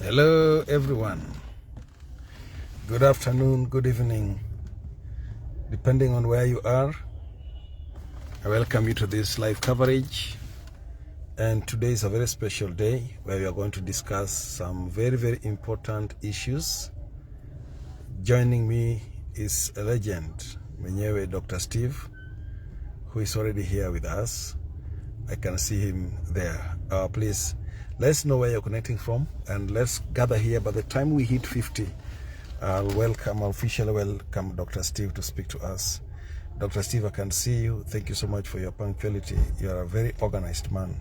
Hello, everyone. Good afternoon, good evening, depending on where you are. I welcome you to this live coverage. And today is a very special day where we are going to discuss some very, very important issues. Joining me is a legend, mwenyewe Dr. Steve, who is already here with us. I can see him there. Please, let's know where you're connecting from and let's gather here. By the time we hit 50, I'll officially welcome Dr. Steve to speak to us. Dr. Steve, I can see you. Thank you so much for your punctuality. You're a very organized man.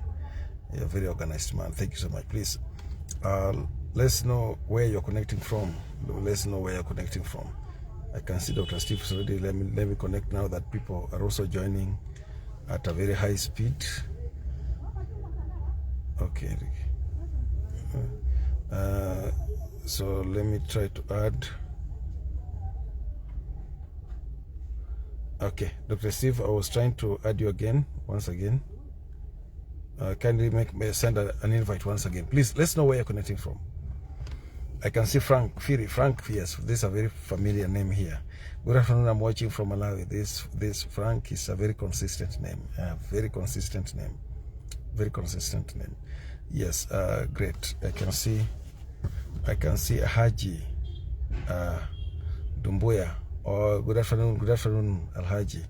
You're a very organized man. Thank you so much. Please, let's know where you're connecting from. Let's know where you're connecting from. I can see Dr. Steve is already. Let me connect now that people are also joining at a very high speed. Okay. So let me try to add. Okay, Dr. Steve, I was trying to add you again, once again. Kindly send an invite once again. Please, let's know where you're connecting from. I can see Frank Firi. Frank, yes, this is a very familiar name here. Good afternoon, I'm watching from Malawi. This Frank is a very consistent name. Very consistent name. Very consistent name. Yes, great. I can see Haji Dumbuya. Oh, good afternoon, Alhaji.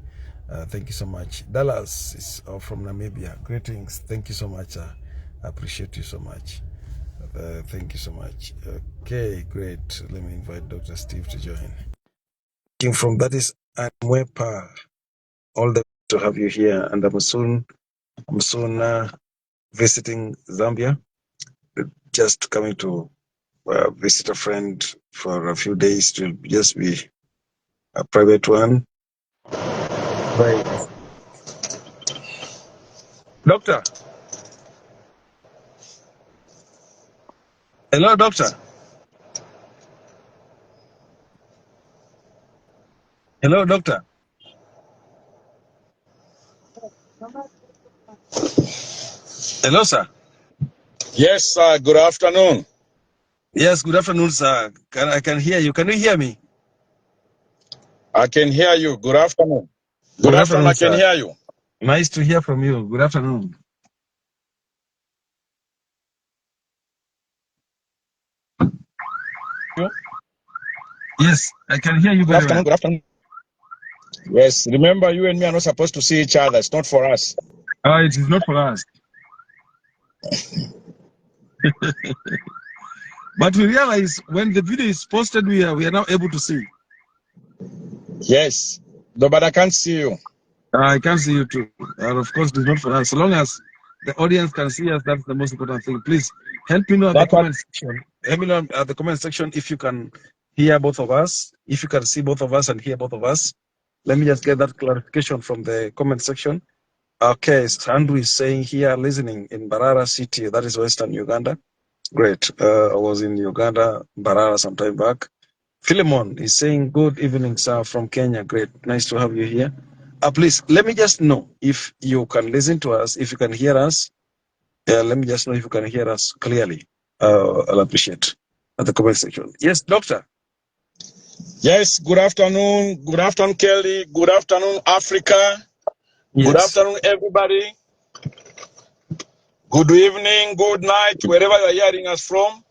Thank you so much. Dallas is from Namibia. Greetings. Thank you so much. I appreciate you so much. Thank you so much. Okay, great. Let me invite Dr. Steve to join. From that is Anwepa. All the to have you here, and I'm soon visiting Zambia. Just coming to visit a friend for a few days. It will just be a private one. Right. Doctor. Hello, doctor. Hello, doctor. Hello, sir. Yes, sir. Good afternoon. Yes, good afternoon, sir. I can hear you. Can you hear me? I can hear you. Good afternoon. Good afternoon. I can sir. hear you. Nice to hear from you. Good afternoon. Yes, I can hear you Good very afternoon. well. Good afternoon. Yes, remember you and me are not supposed to see each other. It's not for us. It is not for us. But we realize when the video is posted, we are now able to see. Yes, no, but I can't see you. I can see you too. Of course, it is not for us. So long as the audience can see us, that's the most important thing. Please help me know at the comment section. Let me know at the comment section if you can hear both of us, if you can see both of us and hear both of us. Let me just get that clarification from the comment section. Okay, Andrew is saying here, listening in Barara City, that is Western Uganda. Great. I was in Uganda, Barara, some time back. Philemon is saying, good evening, sir, from Kenya. Great. Nice to have you here. Please, let me just know if you can listen to us, if you can hear us. Let me just know if you can hear us clearly. I'll appreciate at the comment section. Yes, doctor. Yes, good afternoon. Good afternoon, Kelly. Good afternoon, Africa. Yes. Good afternoon, everybody. Good evening, good night, wherever you are hearing us from.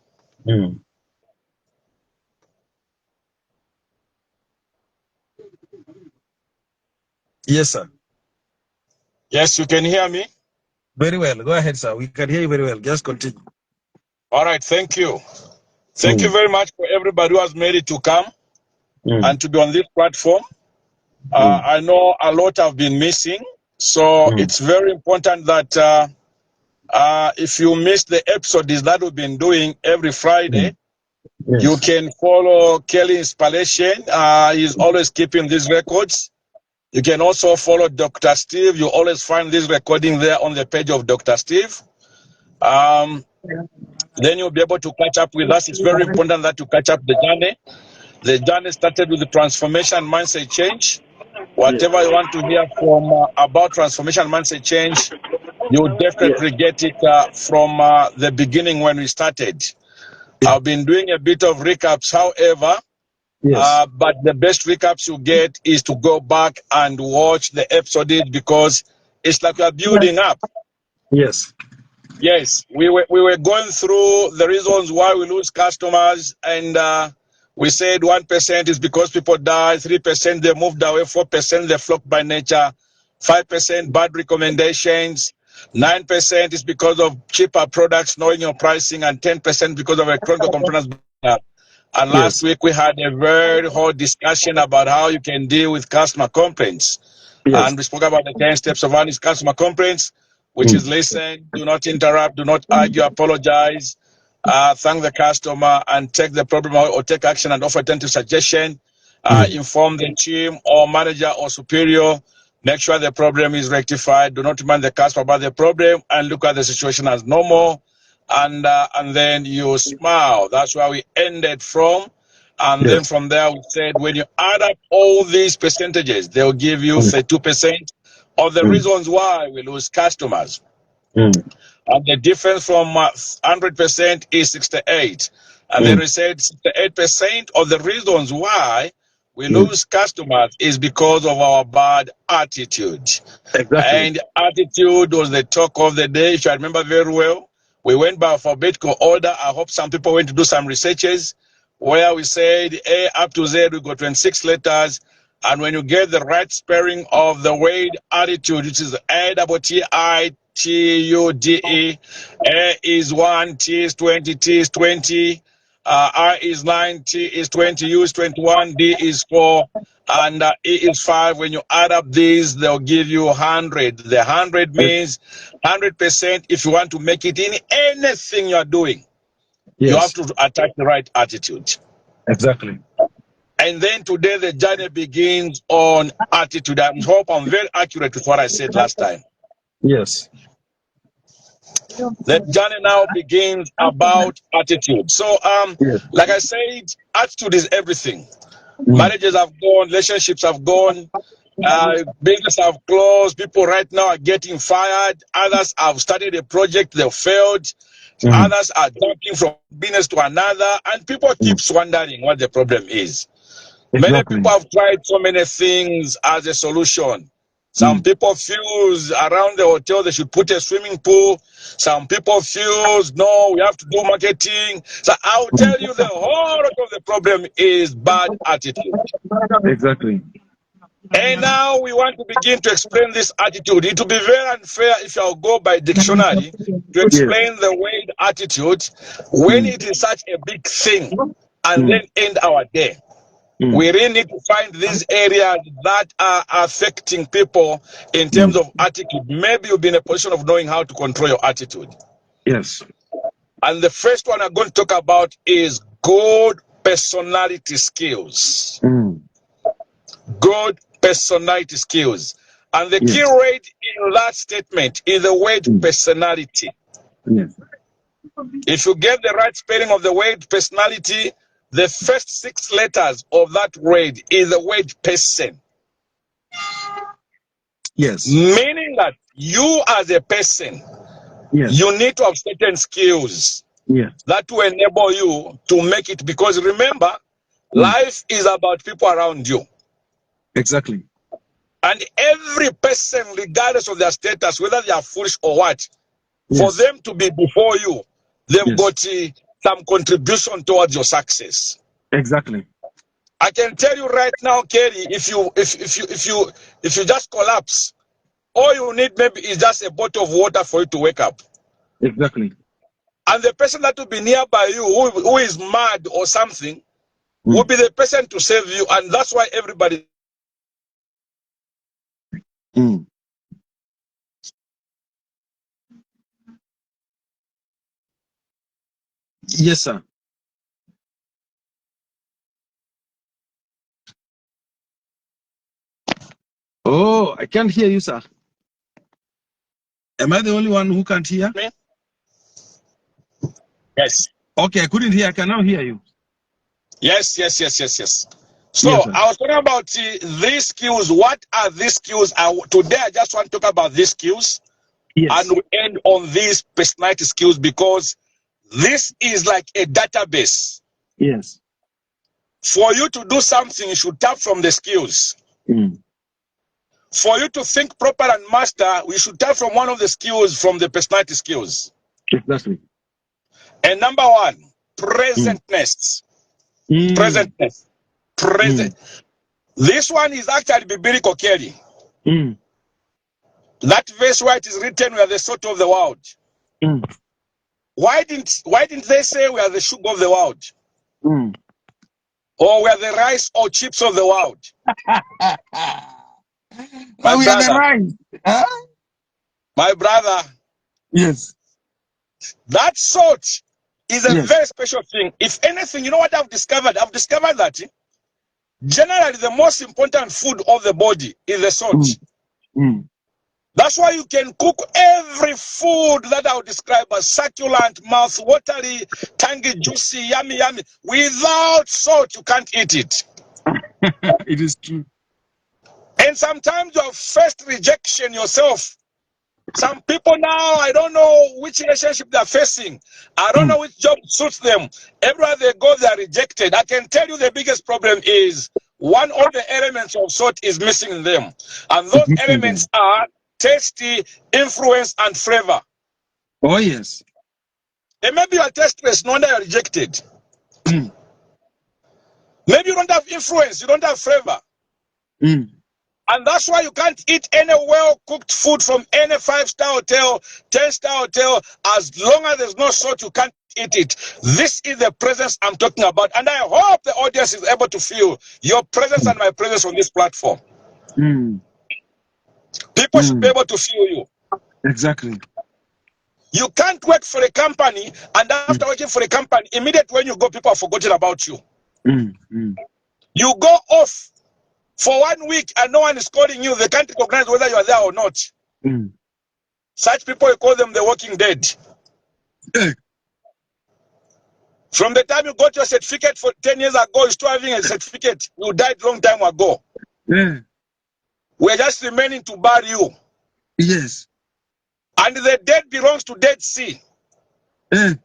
Yes, sir. Yes, you can hear me? Very well. Go ahead, sir. We can hear you very well. Just continue. All right, thank you. Thank you very much for everybody who has made it to come and to be on this platform. I know a lot have been missing, so it's very important that if you missed the episodes that we've been doing every Friday, you can follow Kelly Inspiration. He's always keeping these records. You can also follow Dr. Steve. You always find this recording there on the page of Dr. Steve. Then you'll be able to catch up with us. It's very important that you catch up the journey. The journey started with the transformation mindset change. Whatever you want to hear from about transformation mindset change, you definitely get it from the beginning when we started. I've been doing a bit of recaps, however, but the best recaps you get is to go back and watch the episode because it's like you're building up. Yes. Yes, we were going through the reasons why we lose customers, and we said 1% is because people die, 3% they moved away, 4% they flocked by nature, 5% bad recommendations, 9% is because of cheaper products, knowing your pricing, and 10% because of electronic components. And last week we had a very hot discussion about how you can deal with customer complaints. And we spoke about the 10 steps of honest customer complaints, which is listen, do not interrupt, do not argue, apologize, thank the customer, and take the problem or take action and offer attentive suggestion, inform the team or manager or superior, make sure the problem is rectified, do not remind the customer about the problem, and look at the situation as normal, and then you smile. That's where we ended from. And then from there, we said, when you add up all these percentages, they'll give you 32% of the reasons why we lose customers. And the difference from 100% is 68. And then we said 68% of the reasons why we lose customers is because of our bad attitude. Exactly. And attitude was the talk of the day, if I remember very well. We went by alphabetical order. I hope some people went to do some researches where we said A up to Z, we got 26 letters. And when you get the right spelling of the word attitude, which is A-T-I-T-U-D-E, A is 1, T is 20, T is 20, I is 9, T is 20, U is 21, D is 4, and E is 5. When you add up these, they'll give you 100. The 100 means 100% if you want to make it in anything you're doing. You have to attack the right attitude. Exactly. And then today the journey begins on attitude. I hope I'm very accurate with what I said last time. Yes. The journey now begins about attitude. So, like I said, attitude is everything. Marriages have gone, relationships have gone, business have closed. People right now are getting fired. Others have started a project, they've failed. Others are jumping from business to another, and people keep wondering what the problem is. Many people have tried so many things as a solution. Some people feel around the hotel they should put a swimming pool. Some people feel no, we have to do marketing. So I'll tell you the whole lot of the problem is bad attitude. Exactly. And now we want to begin to explain this attitude. It will be very unfair if I'll go by dictionary to explain the word attitude when it is such a big thing and then end our day. We really need to find these areas that are affecting people in terms of attitude. Maybe you'll be in a position of knowing how to control your attitude. Yes. And the first one I'm going to talk about is good personality skills. Good personality skills. And the key word in that statement is the word personality. If you get the right spelling of the word personality, the first 6 letters of that word is the word person. Yes. Meaning that you as a person, you need to have certain skills that will enable you to make it. Because remember, life is about people around you. Exactly. And every person, regardless of their status, whether they are foolish or what, for them to be before you, they've got some contribution towards your success. Exactly. I can tell you right now, Kerry, if you just collapse, all you need maybe is just a bottle of water for you to wake up. Exactly. And the person that will be nearby you, who is mad or something, will be the person to save you. And that's why everybody. Yes, sir. Oh, I can't hear you, sir. Am I the only one who can't hear? Me? Yes. Okay, I couldn't hear. I can now hear you. Yes. So Yes, sir. I was talking about these skills. What are these skills? Today I just want to talk about these skills. Yes. And we end on these personality skills because this is like a database. Yes. For you to do something, you should tap from the skills. For you to think proper and master, we should tap from one of the skills from the personality skills. Exactly. And number one, presentness. Presentness. Present. This one is actually biblical, Kelly. That verse where it is written, we are the salt of the world. Why didn't they say we are the sugar of the world? Or we are the rice or chips of the world? My we brother, are the rice. Huh? My brother. Yes. That salt is a very special thing. If anything, you know what I've discovered? I've discovered that generally the most important food of the body is the salt. That's why you can cook every food that I'll describe as succulent, mouth-watery, tangy, juicy, yummy, yummy. Without salt, you can't eat it. It is true. And sometimes you have faced rejection yourself. Some people now, I don't know which relationship they're facing. I don't know which job suits them. Everywhere they go, they're rejected. I can tell you the biggest problem is one of the elements of salt is missing in them. And those elements are tasty, influence, and flavor. Oh, yes. And maybe you are tasteless, no wonder you're rejected. Maybe you don't have influence, you don't have flavor. And that's why you can't eat any well-cooked food from any 5-star hotel, 10-star hotel. As long as there's no salt, you can't eat it. This is the presence I'm talking about. And I hope the audience is able to feel your presence and my presence on this platform. People should be able to feel you. Exactly. You can't work for a company, and after working for a company, immediately when you go, people have forgotten about you. You go off for 1 week and no one is calling you. They can't recognize whether you are there or not. Such people, you call them the walking dead. From the time you got your certificate for 10 years ago, you're still having a certificate. You died long time ago. We're just remaining to bury you. Yes. And the dead belongs to Dead Sea. And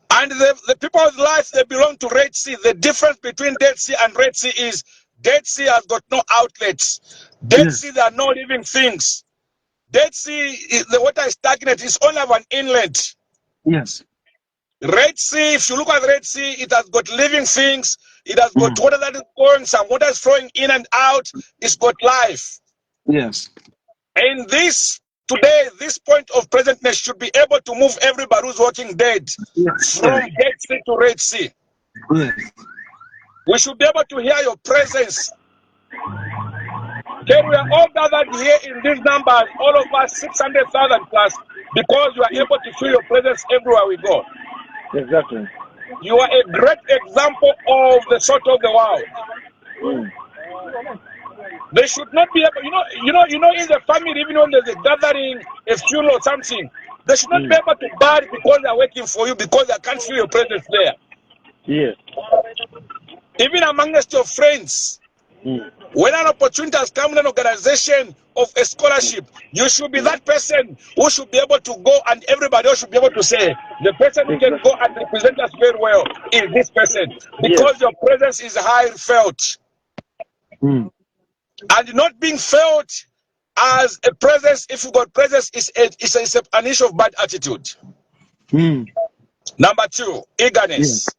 the people of life, they belong to Red Sea. The difference between Dead Sea and Red Sea is Dead Sea has got no outlets. Dead Sea, there are no living things. Dead Sea, the water is stagnant. It's only have an inlet. Yes. Red Sea, if you look at Red Sea, it has got living things. It has got water that is going, some water is flowing in and out. It's got life. Yes. And today, this point of presentness should be able to move everybody who's walking dead from Dead Sea to Red Sea. We should be able to hear your presence. Okay, we are all gathered here in these numbers, all of us 600,000 plus, because you are able to feel your presence everywhere we go. Exactly. You are a great example of the salt of the world. They should not be able, in the family, even when there's a gathering, a funeral or something, they should not be able to bury because they're waiting for you, because they can't feel your presence there. Yes. Even amongst your friends, when an opportunity has come in an organization of a scholarship, you should be that person who should be able to go, and everybody else should be able to say, the person who can go and represent us very well is this person, because your presence is highly felt. And not being felt as a presence, if you got presence, is an issue of bad attitude. Number 2, eagerness.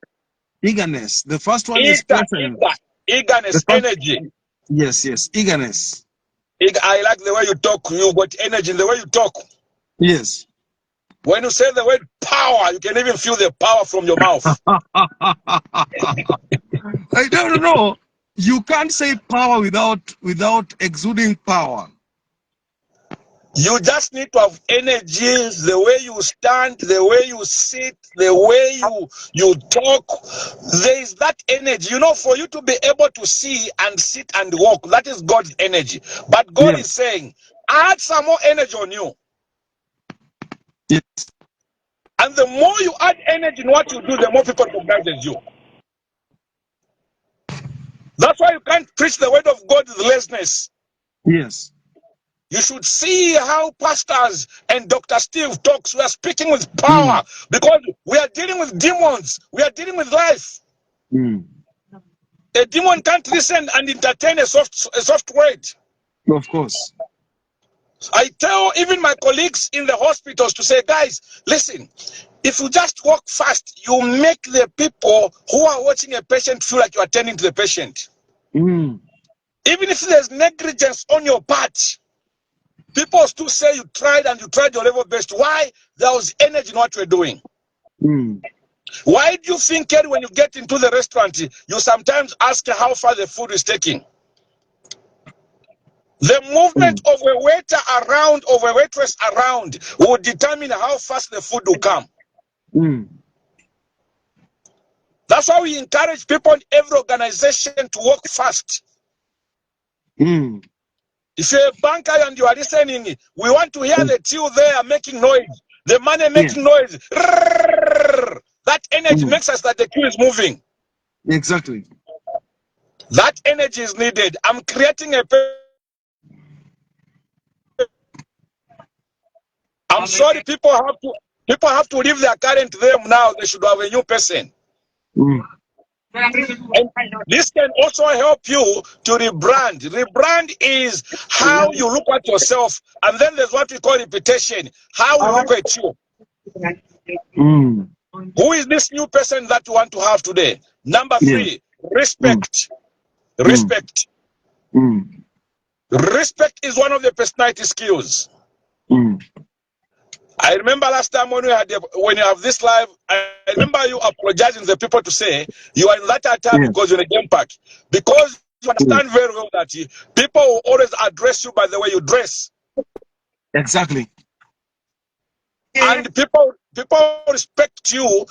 Eagerness. The first one is presence. Eagerness, energy. Yes, eagerness. I like the way you talk. You got energy in the way you talk. Yes. When you say the word power, you can even feel the power from your mouth. I don't know. You can't say power without exuding power. You just need to have energy, the way you stand, the way you sit, the way you talk. There is that energy. For you to be able to see and sit and walk, that is God's energy. But God is saying, add some more energy on you. Yes. And the more you add energy in what you do, the more people recognize you. That's why you can't preach the word of God with laziness. Yes. You should see how pastors and Dr. Steve talks. We are speaking with power because we are dealing with demons. We are dealing with life. A demon can't listen and entertain a soft word. Of course. I tell even my colleagues in the hospitals to say, guys, listen, if you just walk fast, you make the people who are watching a patient feel like you're attending to the patient. Even if there's negligence on your part, people still say you tried and you tried your level best. Why? There was energy in what you're doing. Why do you think, Kerry, when you get into the restaurant, you sometimes ask how far the food is taking? The movement of a waiter around, of a waitress around, will determine how fast the food will come. That's why we encourage people in every organization to work fast. If you're a banker and you are listening, we want to hear the till there making noise, the money making noise. That energy makes us that the queue is moving. Exactly. That energy is needed. I'm creating a... I'm sorry, people have to leave their current them now. They should have a new person. And this can also help you to rebrand. Rebrand is how you look at yourself, and then there's what we call reputation. How we look at you. Who is this new person that you want to have today? Number 3, respect. Respect. Respect is one of the personality skills. I remember last time when you have this live, I remember you apologizing to the people to say you are in that time because you're in a game park. Because you understand very well that people will always address you by the way you dress. Exactly. And people respect you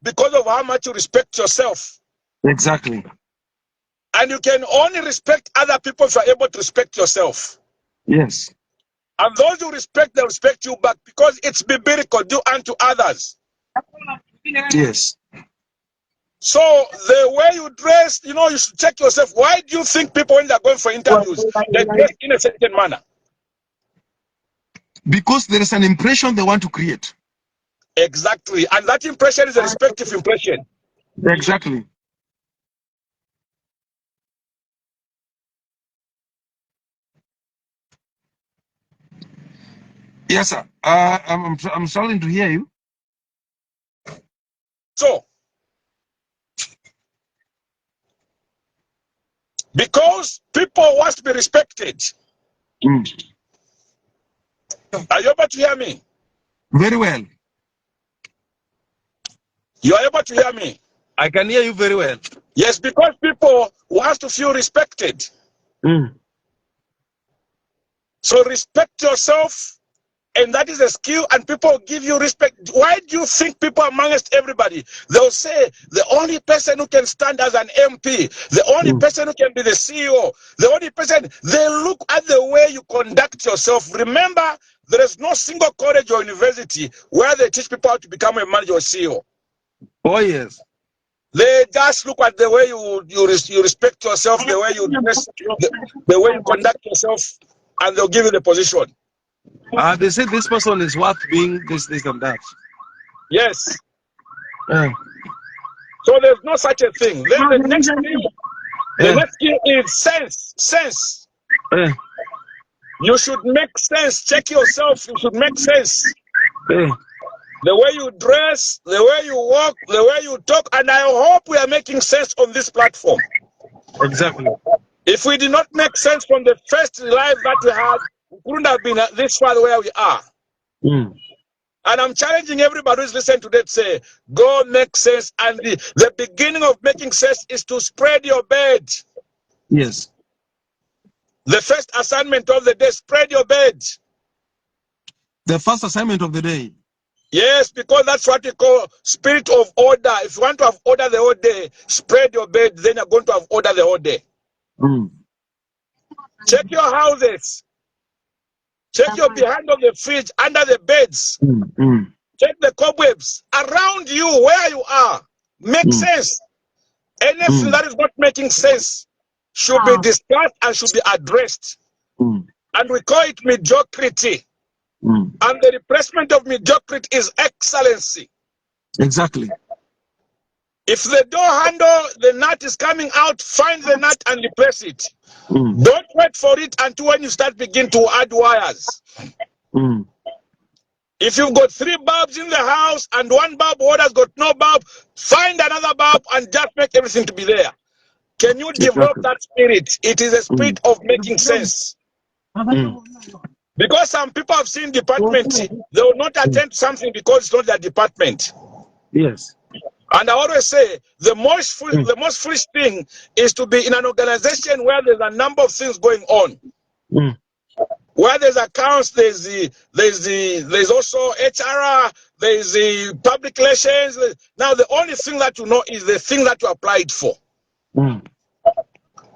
because of how much you respect yourself. Exactly. And you can only respect other people if you're able to respect yourself. Yes. And those who respect, they respect you back because it's biblical, do unto others. Yes. So the way you dress, you should check yourself. Why do you think people, when they're going for interviews, they dress in a certain manner? Because there is an impression they want to create. Exactly. And that impression is a respective impression. Exactly. Yes, sir. I'm struggling to hear you. So, because people want to be respected. Are you able to hear me? Very well. You are able to hear me? I can hear you very well. Yes, because people want to feel respected. So respect yourself, and that is a skill, and people give you respect. Why do you think people amongst everybody, they'll say the only person who can stand as an MP, the only person who can be the CEO, the only person, they look at the way you conduct yourself. Remember, there is no single college or university where they teach people how to become a manager or CEO. Oh, yes. They just look at the way you respect yourself, the way you dress, the way you conduct yourself, and they'll give you the position. They say this person is worth being this, and that. Yes. So there's no such a thing. Then the next skill is sense. Sense. You should make sense. Check yourself. You should make sense. The way you dress, the way you walk, the way you talk, and I hope we are making sense on this platform. Exactly. If we did not make sense from the first live that we had, we couldn't have been this far where we are. And I'm challenging everybody who's listening today to say, go make sense. And the beginning of making sense is to spread your bed. Yes. The first assignment of the day, spread your bed. The first assignment of the day. Yes, because that's what we call spirit of order. If you want to have order the whole day, spread your bed, then you're going to have order the whole day. Check your houses. Check your behind of the fridge, under the beds. Check the cobwebs around you, where you are. Make sense. Anything that is not making sense, should be discussed and should be addressed. And we call it mediocrity. And the replacement of mediocrity is excellency. Exactly. If the door handle, the nut is coming out, find the nut and replace it. Don't wait for it until when you start begin to add wires. If you've got 3 bulbs in the house and 1 bulb holder's got no bulb, find another bulb and just make everything to be there. Can you develop that spirit? It is a spirit of making sense. Because some people have seen department, they will not attend to something because it's not their department. Yes. And I always say the most foolish thing is to be in an organization where there's a number of things going on. Where there's accounts, there's also HR, there's the public relations. Now the only thing that you know is the thing that you applied for.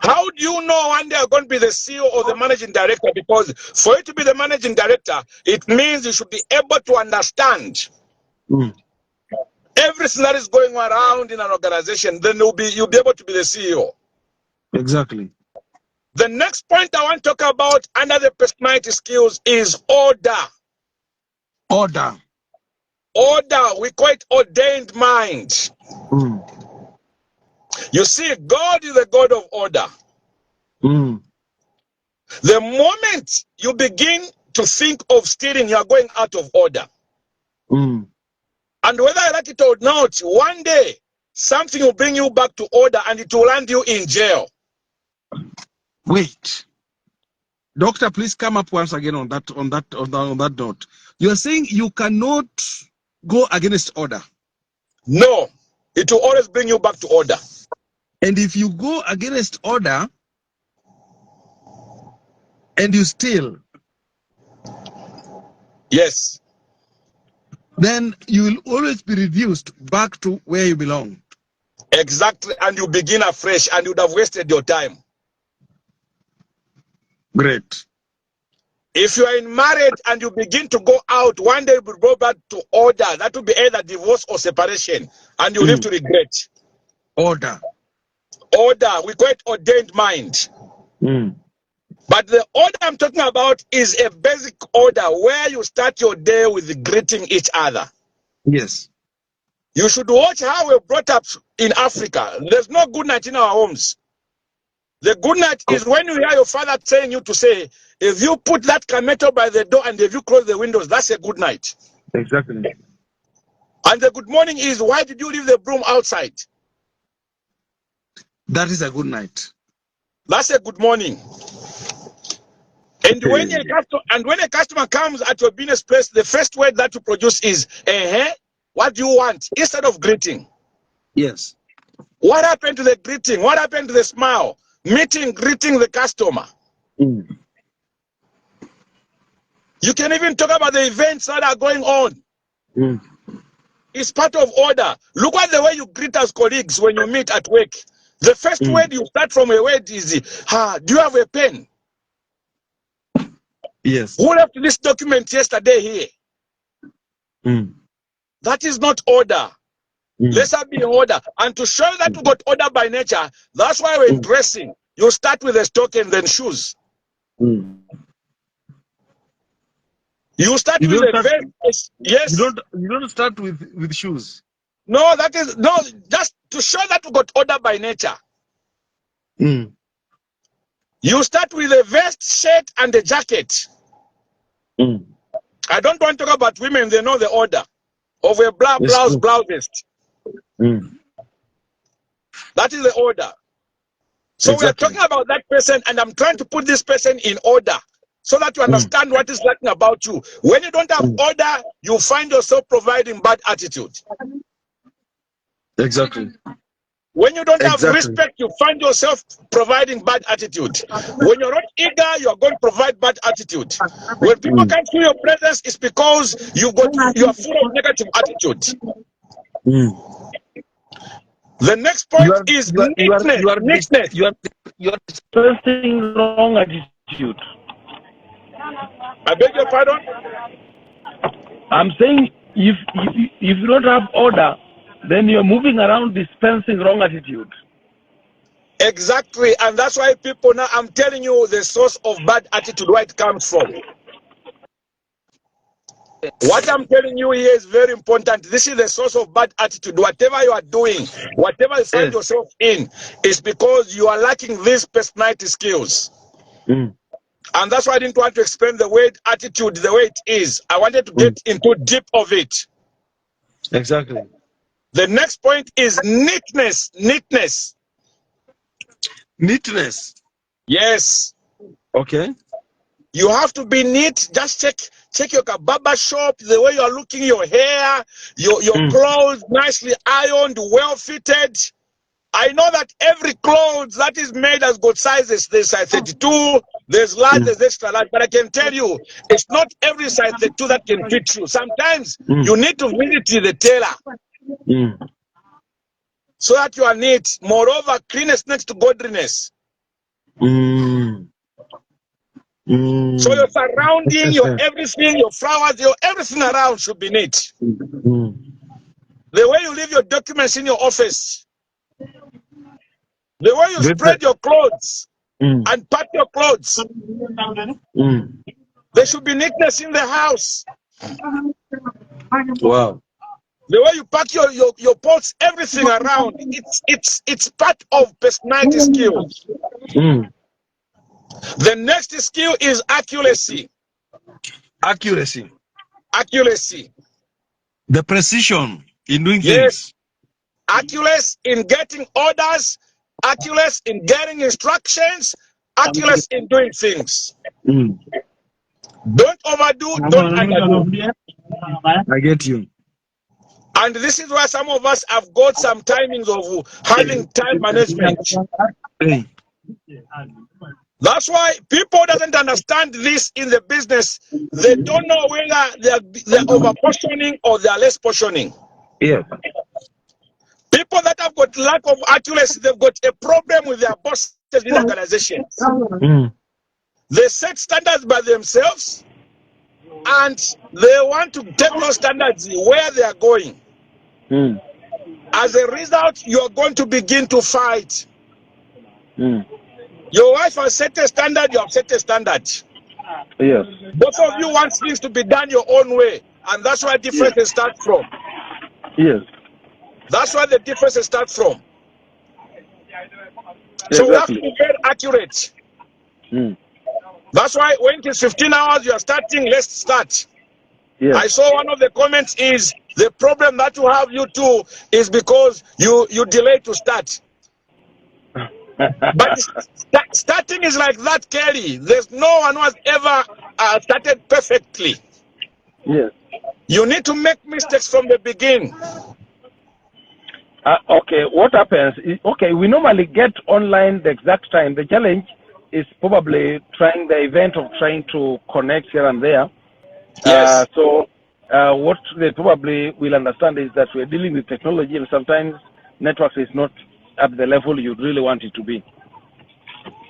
How do you know one day you're going to be the CEO or the managing director? Because for you to be the managing director, it means you should be able to understand everything that is going around in an organization. Then you'll be able to be the CEO. Exactly. The next point I want to talk about under the personality skills is order. Order. Order. We call it ordained mind. You see, God is a God of order. The moment you begin to think of stealing, you are going out of order. And whether I like it or not, one day something will bring you back to order and it will land you in jail. Wait, doctor, please come up once again on that note. You are saying you cannot go against order. No, it will always bring you back to order. And if you go against order and you steal, yes, then you will always be reduced back to where you belong. Exactly, and you begin afresh and you would have wasted your time. Great. If you are in marriage and you begin to go out, one day you will go back to order. That will be either divorce or separation, and you live to regret. Order. Order. We call it ordained mind. But the order I'm talking about is a basic order where you start your day with greeting each other. Yes. You should watch how we're brought up in Africa. There's no good night in our homes. The good night is when you hear your father telling you to say, if you put that kameto by the door and if you close the windows, that's a good night. Exactly. And the good morning is, why did you leave the broom outside? That is a good night. That's a good morning. And when a customer comes at your business place, the first word that you produce is, what do you want? Instead of greeting. Yes. What happened to the greeting? What happened to the smile? Meeting, greeting the customer. You can even talk about the events that are going on. It's part of order. Look at the way you greet as colleagues when you meet at work. The first word you start from a word is, do you have a pen? Yes. Who left this document yesterday here? That is not order. Let's have be in order. And to show that we got order by nature, that's why we're dressing. You start with a stock and then shoes. You start with a vest. Yes. You don't start with shoes. No, just to show that we got order by nature. You start with a vest, shirt, and a jacket. I don't want to talk about women, they know the order of a blouse vest. That is the order. So we are talking about that person, and I'm trying to put this person in order so that you understand what is lacking about you. When you don't have order, you find yourself providing bad attitude. Exactly. When you don't have respect, you find yourself providing bad attitude. When you're not eager, you're going to provide bad attitude. When people can't feel your presence, it's because you are full of negative attitude. The next point is neatness. You are expressing wrong attitude. I beg your pardon? I'm saying if you don't have order, then you're moving around dispensing wrong attitude. Exactly, and that's why people now, I'm telling you the source of bad attitude, where it comes from. What I'm telling you here is very important. This is the source of bad attitude. Whatever you are doing, whatever you find yourself in, is because you are lacking these personality skills. And that's why I didn't want to explain the word attitude the way it is. I wanted to get into deep of it. Exactly. The next point is neatness. Neatness. Neatness. Yes. Okay. You have to be neat. Just check your barber shop, the way you are looking, your hair, your clothes, nicely ironed, well fitted. I know that every clothes that is made has got sizes. There's size 32, there's large, there's extra large. But I can tell you, it's not every size 32 that can fit you. Sometimes you need to visit the tailor so that you are neat. Moreover, cleanness next to godliness. So your surrounding, your everything, your flowers, your everything around should be neat. The way you leave your documents in your office, the way you spread your clothes and pack your clothes, there should be neatness in the house. Wow. The way you pack your pots, everything around, it's part of personality skills. The next skill is accuracy. Accuracy. Accuracy. The precision in doing Yes. things. Accuracy in getting orders, accuracy in getting instructions, accuracy in doing things. Don't overdo, don't underdo. I get you. And this is why some of us have got some timings of having time management. Hey. That's why people doesn't understand this in the business. They don't know whether they're over portioning or they're less portioning. Yeah. People that have got lack of accuracy, they've got a problem with their bosses in organizations. They set standards by themselves, and they want to take those standards where they are going. As a result, you are going to begin to fight. Your wife has set a standard, you have set a standard. Yes. Both of you want things to be done your own way, and that's where differences start from. Yes. That's where the differences start from. So we have to be very accurate. That's why when it is 15 hours, you are starting, let's start. Yes. I saw one of the comments is, the problem that you have, you two, is because you delay to start. But starting is like that, Kelly. There's no one who has ever started perfectly. Yes. You need to make mistakes from the beginning. Okay, what happens is, okay, we normally get online the exact time. The challenge is probably trying the event of trying to connect here and there. Yes. So what they probably will understand is that we're dealing with technology, and sometimes network is not at the level you'd really want it to be.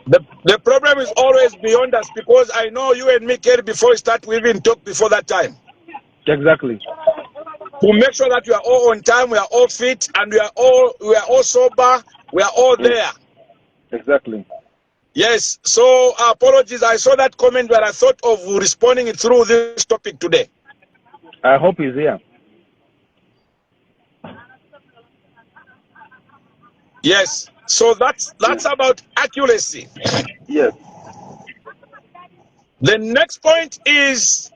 The problem is always beyond us, because I know you and me, Kerry, before we start, we even talk before that time. Exactly. To make sure that we are all on time, we are all fit, and we are all sober, we are all there. Exactly. Yes. So apologies, I saw that comment, but I thought of responding it through this topic today. I hope he's here. Yes. So that's about accuracy. Yes. The next point is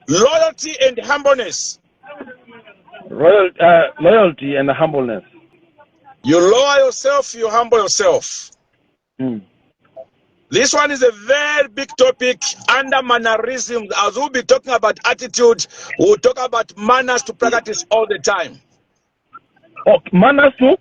loyalty and humbleness. Loyalty and humbleness. You lower yourself, you humble yourself. This one is a very big topic under mannerism. As we'll be talking about attitude, we'll talk about manners to practice all the time. Oh, manners too?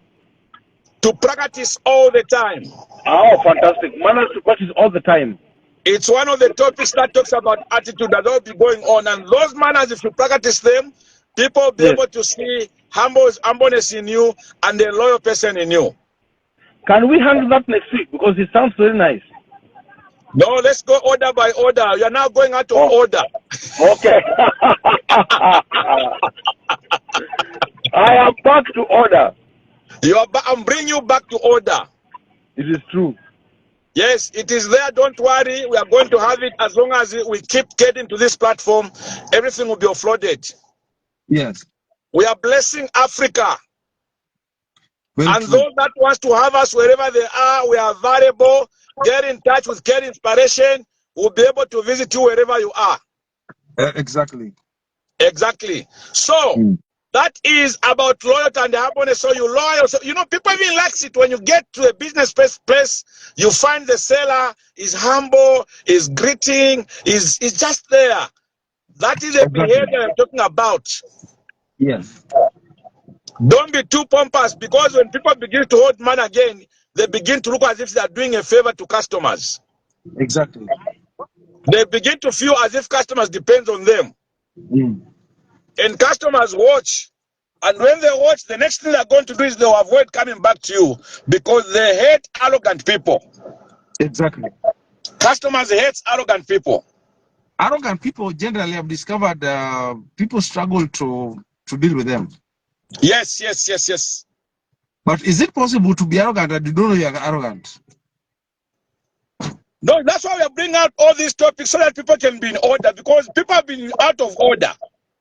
To practice all the time. Oh, fantastic. Manners to practice all the time. It's one of the topics that talks about attitude that will be going on. And those manners, if you practice them, people will be able to see humbleness in you and a loyal person in you. Can we handle that next week? Because it sounds very nice. No, let's go order by order. You are now going out of order. Okay. I am back to order. I'm bringing you back to order. It is true. Yes, it is there. Don't worry. We are going to have it as long as we keep getting to this platform. Everything will be offloaded. Yes. We are blessing Africa. Very And true. those that wants to have us wherever they are, we are available. Get in touch with Care Inspiration. We'll be able to visit you wherever you are. Exactly. Exactly. So that is about loyalty and happiness. So you loyal. So people even likes it when you get to a business place. You find the seller is humble, is greeting, is just there. That is the behavior I'm talking about. Yes. Don't be too pompous, because when people begin to hold money again, they begin to look as if they are doing a favor to customers. Exactly. They begin to feel as if customers depend on them. And customers watch. And when they watch, the next thing they're going to do is they'll avoid coming back to you, because they hate arrogant people. Exactly. Customers hate arrogant people. Arrogant people generally have discovered people struggle to deal with them. Yes, yes, yes, yes. But is it possible to be arrogant and you don't know you're arrogant? No, that's why we are bringing out all these topics, so that people can be in order, because people have been out of order.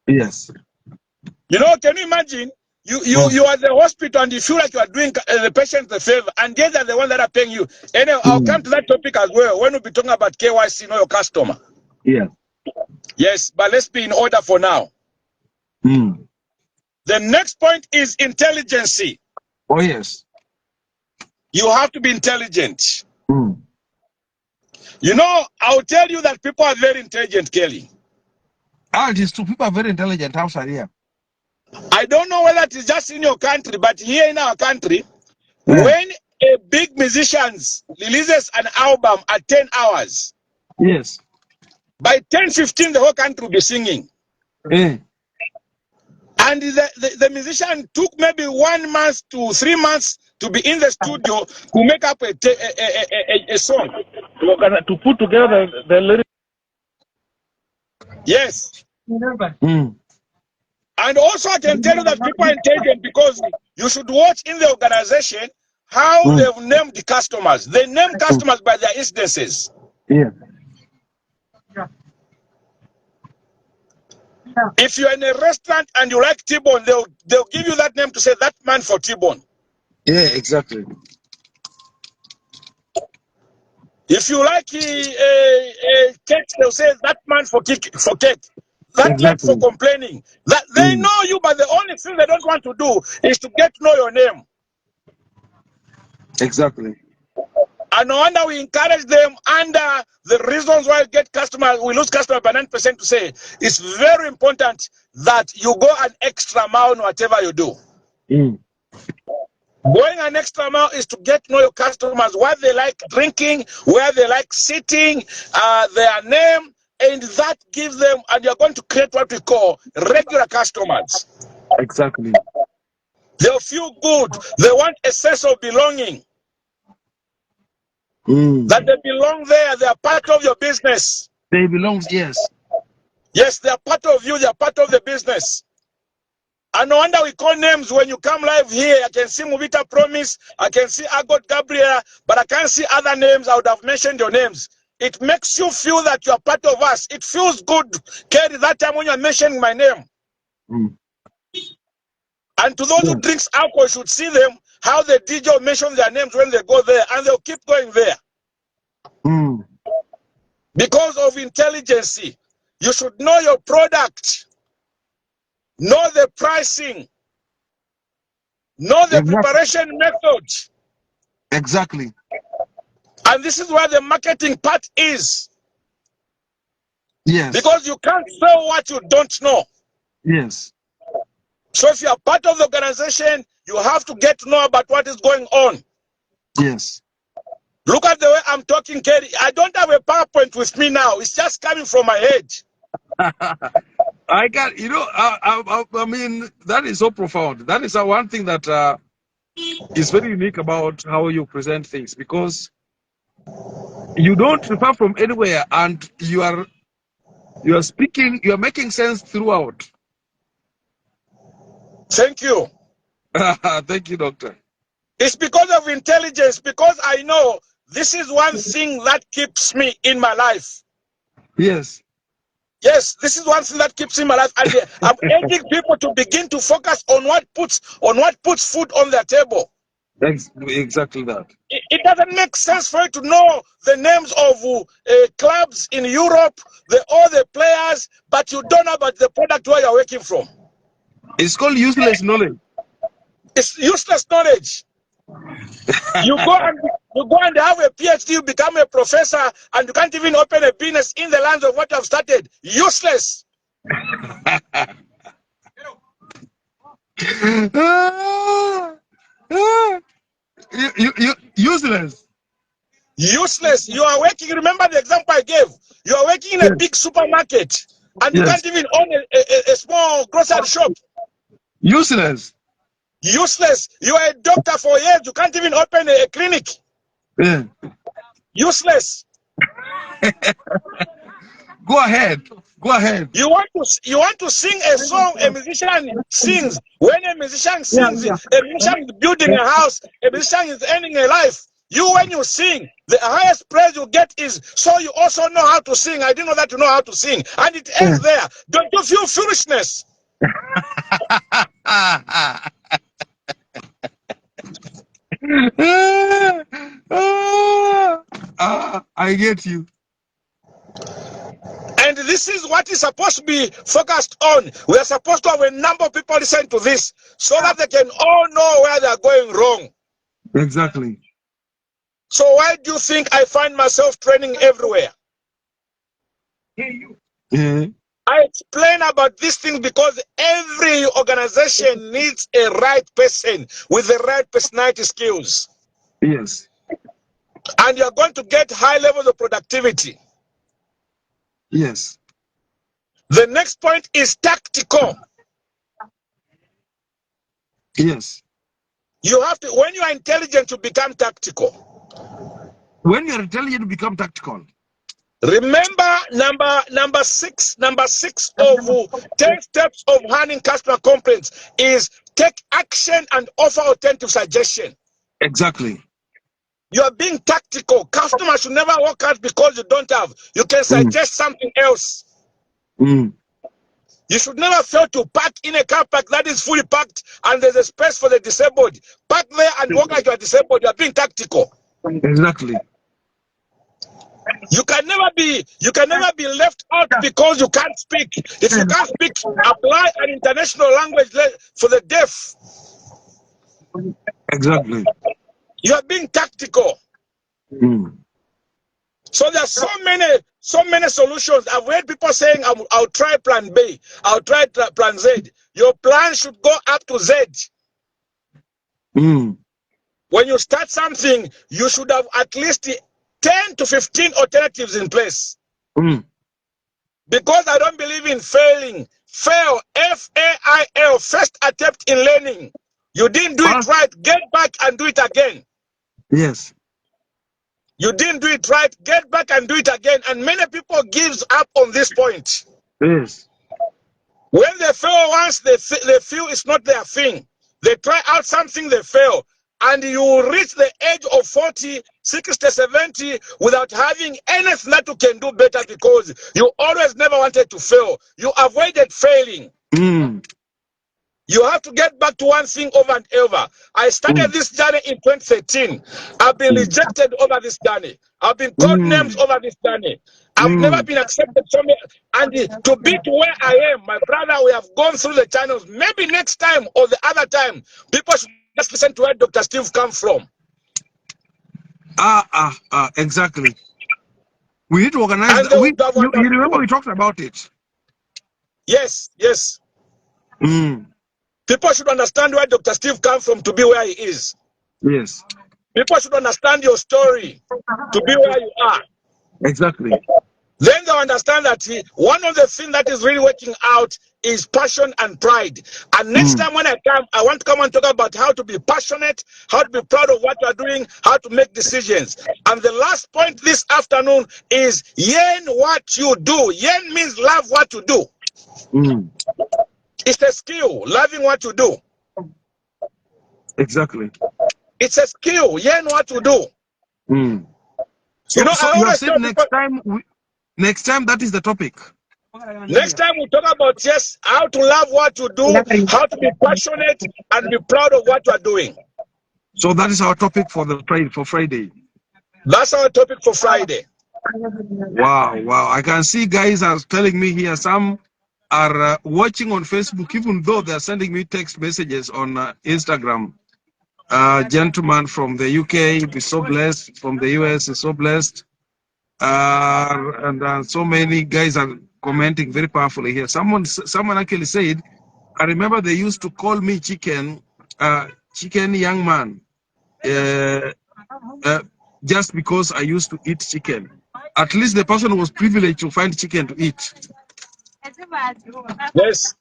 Yes. Can you imagine? You are the hospital and you feel like you are doing the patient the favor, and they are the ones that are paying you. Anyway, I'll come to that topic as well when we'll be talking about KYC, know your customer. Yeah. Yes, but let's be in order for now. The next point is intelligence. Oh, yes. You have to be intelligent. I'll tell you that people are very intelligent, Kelly. It is true. People are very intelligent outside here. I don't know whether it is just in your country, but here in our country, when a big musician releases an album at 10 hours, yes, by 10:15 the whole country will be singing. And the musician took maybe 1 month to 3 months to be in the studio to make up a song. To put together the lyrics. Yes. And also I can tell you that people are intelligent, because you should watch in the organization how they've named the customers. They name customers by their incidences. Yeah. If you're in a restaurant and you like T-bone, they'll give you that name to say that man for T-bone. Yeah, exactly. If you like cake, they'll say that man for cake. That man for complaining. That they know you, but the only thing they don't want to do is to get to know your name. Exactly. And no wonder we encourage them under the reasons why we lose customers by 9%, to say it's very important that you go an extra mile in whatever you do. Going an extra mile is to get to know your customers, what they like drinking, where they like sitting, their name, and that gives them, and you're going to create what we call regular customers. Exactly. They'll feel good. They want a sense of belonging. That they belong there, they are part of your business. They belong, yes. Yes, they are part of you, they are part of the business. And no wonder we call names when you come live here. I can see Movita Promise, I can see Agot Gabriel, but I can't see other names. I would have mentioned your names. It makes you feel that you are part of us. It feels good, Kerry, that time when you are mentioning my name. And to those who drinks alcohol, should see them, how the DJ will mention their names when they go there, and they'll keep going there. Because of intelligence, you should know your product, know the pricing, know the preparation method. Exactly. And this is where the marketing part is. Yes. Because you can't sell what you don't know. Yes. So if you are part of the organization, you have to get to know about what is going on. Yes. Look at the way I'm talking, Kerry. I don't have a PowerPoint with me now. It's just coming from my head. I got, I mean, that is so profound. That is one thing that is very unique about how you present things, because you don't refer from anywhere, and you are speaking, you are making sense throughout. Thank you. Thank you, Doctor. It's because of intelligence, because I know this is one thing that keeps me in my life. Yes. Yes, this is one thing that keeps in my life, and I'm urging people to begin to focus on what puts food on their table. Exactly that. It doesn't make sense for you to know the names of clubs in Europe, all the players, but you don't know about the product where you're working from. It's called useless knowledge. It's useless knowledge. You go and have a PhD, you become a professor, and you can't even open a business in the lands of what you have started. Useless. Useless. Useless. You are working. Remember the example I gave. You are working in a big supermarket, and you can't even own a small grocery shop. Useless. Useless. You are a doctor for years. You can't even open a clinic. Yeah. Useless. Go ahead. You want to sing a song. A musician sings. When a musician sings, a musician is building a house. A musician is earning a life. When you sing, the highest praise you get is, so you also know how to sing. I didn't know that you know how to sing. And it ends there. Don't you feel foolishness? I get you. And this is what is supposed to be focused on. We are supposed to have a number of people listen to this so that they can all know where they are going wrong. Exactly. So why do you think I find myself training everywhere? Yeah. I explain about these things because every organization needs a right person with the right personality skills. Yes. And you're going to get high levels of productivity. Yes. The next point is tactical. Yes. You have to, when you are intelligent, you become tactical. When you are intelligent, you become tactical. Remember number six of 10 steps of handling customer complaints is take action and offer alternative suggestion. Exactly. You are being tactical. Customers should never walk out because you don't have. You can suggest something else. You should never fail to park in a car park that is fully packed and there's a space for the disabled. Park there and walk like you are disabled. You are being tactical. Exactly. You can never be left out because you can't speak. If you can't speak, apply an international language for the deaf. Exactly. You are being tactical. So there are so many solutions. I've heard people saying, I'll try plan B, I'll try plan Z. Your plan should go up to Z. When you start something, you should have at least 10 to 15 alternatives in place. Because I don't believe in failing. Fail, F-A-I-L, first attempt in learning. You didn't do it right, get back and do it again. Yes. You didn't do it right, get back and do it again. And many people gives up on this point. Yes. When they fail once, they feel it's not their thing. They try out something, they fail. And you reach the age of 40, 60, 70 without having anything that you can do better because you always never wanted to fail. You avoided failing. You have to get back to one thing over and over. I started this journey in 2013. I've been rejected over this journey. I've been called names over this journey. I've never been accepted somewhere. And to be to where I am, my brother, we have gone through the channels. Maybe next time or the other time, people should just listen to where Dr. Steve comes from. Exactly. We need to organize. You remember we talked about it. Yes. People should understand where Dr. Steve comes from to be where he is. Yes. People should understand your story to be where you are. Exactly. Then they'll understand that one of the things that is really working out is passion and pride. And next time when I come, I want to come and talk about how to be passionate, how to be proud of what you are doing, how to make decisions. And the last point this afternoon is yen what you do. Yen means love what you do. It's a skill, loving what you do. Exactly. It's a skill. You know what to do. So, You know, so I you have always said tell next people, time, next time that is the topic. next time we talk about, yes, how to love what you do, how to be passionate and be proud of what you are doing. So that is our topic for Friday. That's our topic for Friday. Wow, wow. I can see guys are telling me here, some are watching on Facebook, even though they're sending me text messages on Instagram. Gentleman from the UK is so blessed, from the US is so blessed. And so many guys are commenting very powerfully here. Someone actually said, I remember they used to call me chicken young man, just because I used to eat chicken. At least the person was privileged to find chicken to eat. Yes.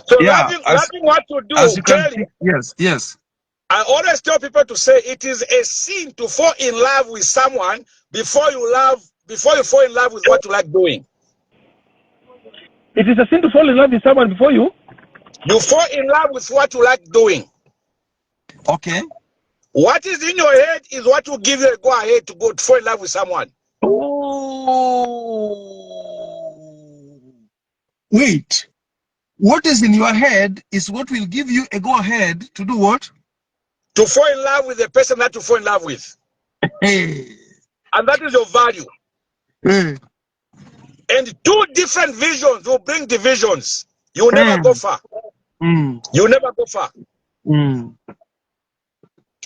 So Yeah, loving what you do, as you can Kelly. see, yes. I always tell people to say it is a sin to fall in love with someone before you fall in love with what you like doing. It is a sin to fall in love with someone before you. You fall in love with what you like doing. Okay. What is in your head is what will give you a go ahead to go to fall in love with someone. Oh. Wait. What is in your head is what will give you a go ahead to do what? To fall in love with the person that you fall in love with. Hey. And that is your value. Hey. And two different visions will bring divisions. You will never go far. You will never go far.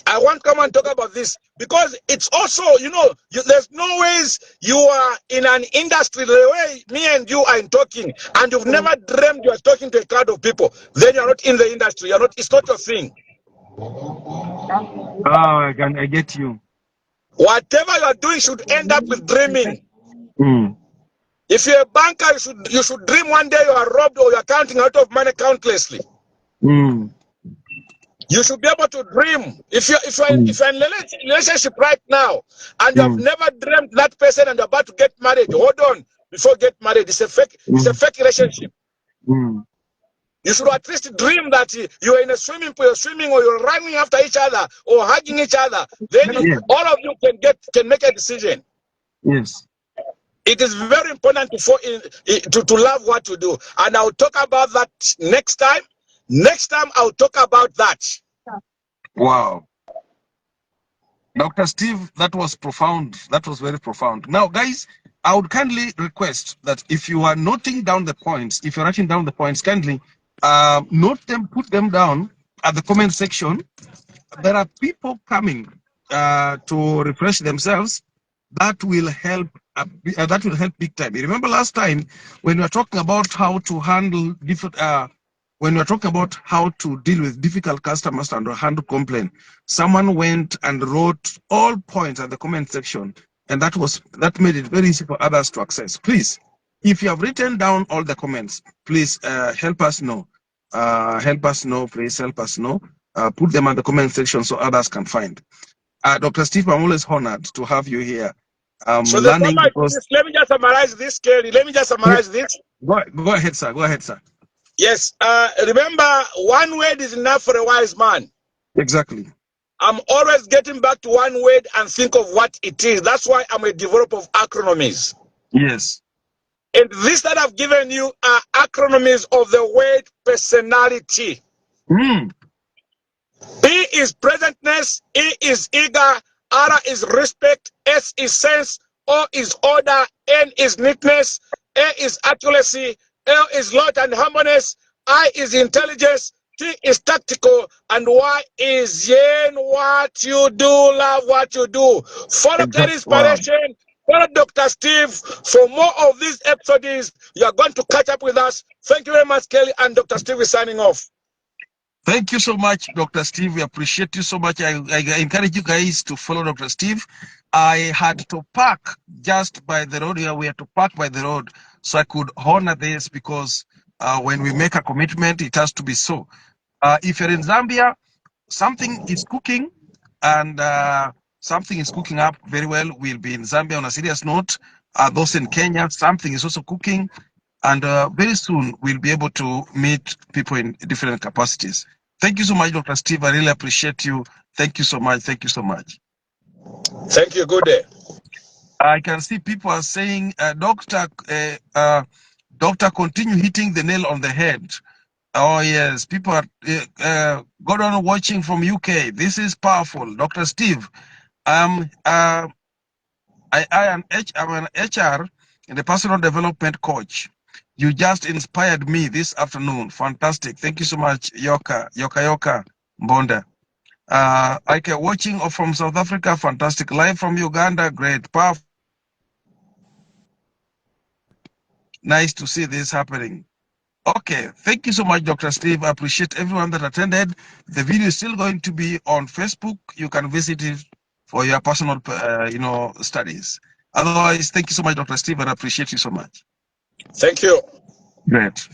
I want to come and talk about this because it's also, you know, there's no ways you are in an industry the way me and you are talking, and you've never dreamed you are talking to a crowd of people. Then you're not in the industry. You're not. It's not your thing. Oh, I get you. Whatever you are doing should end up with dreaming. If you're a banker, you should dream one day you are robbed or you're counting out of money countlessly. You should be able to dream. If you're in a relationship right now and you have never dreamed that person and you're about to get married, hold on before you get married. It's a fake relationship. You should at least dream that you're in a swimming pool, you're swimming, or you're running after each other or hugging each other. Then all of you can make a decision. Yes. It is very important to love what you do. And I'll talk about that next time. Next time I'll talk about that. Wow. Dr. Steve, that was profound. That was very profound. Now, guys, I would kindly request that if you are noting down the points, if you're writing down the points, kindly note them, put them down at the comment section. There are people coming to refresh themselves. That will help. That will help big time. You remember last time when we were talking about how to handle different. When we were talking about how to deal with difficult customers and handle complaint, someone went and wrote all points at the comment section, and that made it very easy for others to access. Please, if you have written down all the comments, please help us know. Please help us know. Put them at the comment section so others can find. Dr. Steve, I'm always honored to have you here. So Learning because... let me just summarize this, Kelly. Let me just summarize this. Go ahead, sir. Go ahead, sir. Yes. Remember, one word is enough for a wise man. Exactly. I'm always getting back to one word and think of what it is. That's why I'm a developer of acronyms. Yes. And this that I've given you are acronyms of the word personality. P is presentness, E is eager, R is respect, S is sense, O is order, N is neatness, A is accuracy, L is lot and harmonious, I is intelligence, T is tactical, and Y is yen what you do, love what you do. Follow that inspiration. Follow Dr. Steve for more of these episodes. You are going to catch up with us. Thank you very much, Kelly, and Dr. Steve is signing off. Thank you so much, Dr. Steve. We appreciate you so much. I encourage you guys to follow Dr. Steve. I had to park just by the road here. We had to park by the road so I could honor this because when we make a commitment, it has to be so. If you're in Zambia, something is cooking and something is cooking up very well. We'll be in Zambia on a serious note. Those in Kenya, something is also cooking. And very soon we'll be able to meet people in different capacities. Thank you so much, Dr. Steve. I really appreciate you. Thank you so much. Thank you so much. Thank you. Good day. I can see people are saying, Doctor, continue hitting the nail on the head. Oh, yes. People are, Gordon watching from UK. This is powerful. Dr. Steve, I'm an HR and a personal development coach. You just inspired me this afternoon. Fantastic. Thank you so much, Yoka Mbonda. Ike watching from South Africa. Fantastic. Live from Uganda. Great. Powerful. Nice to see this happening. Okay, thank you so much, Dr. Steve. I appreciate everyone that attended. The video is still going to be on Facebook. You can visit it for your personal, studies. Otherwise, thank you so much, Dr. Steve, and I appreciate you so much. Thank you. Great.